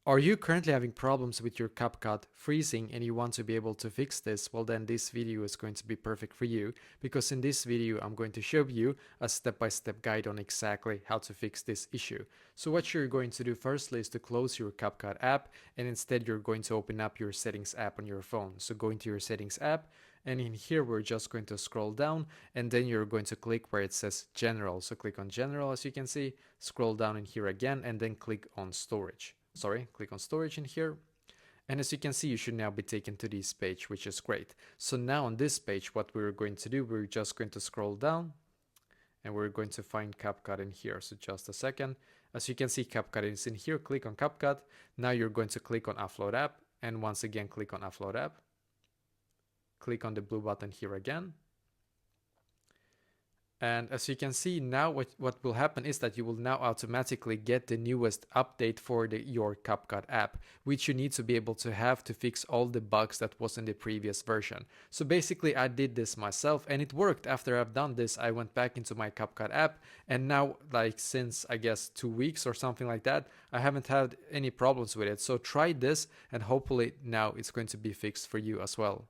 Are you currently having problems with your CapCut freezing and you want to be able to fix this? Well, then this video is going to be perfect for you, because in this video I'm going to show you a step-by-step guide on exactly how to fix this issue. So what you're going to do firstly is to close your CapCut app, and instead you're going to open up your settings app on your phone. So go into your settings app, and in here we're just going to scroll down, and then you're going to click where it says general. So click on general, as you can see, scroll down in here again, and then click on storage. Click on storage in here. And as you can see, you should now be taken to this page, which is great. So now on this page, what we're going to do, we're just going to scroll down and we're going to find CapCut in here. So just a second. As you can see, CapCut is in here. Click on CapCut. Now you're going to click on Upload App, and once again, click on Upload App. Click on the blue button here again. And as you can see now, what will happen is that you will now automatically get the newest update for your CapCut app, which you need to be able to have to fix all the bugs that was in the previous version. So basically I did this myself and it worked. After I've done this, I went back into my CapCut app, and now, like, since I guess 2 weeks or something like that, I haven't had any problems with it. So try this and hopefully now it's going to be fixed for you as well.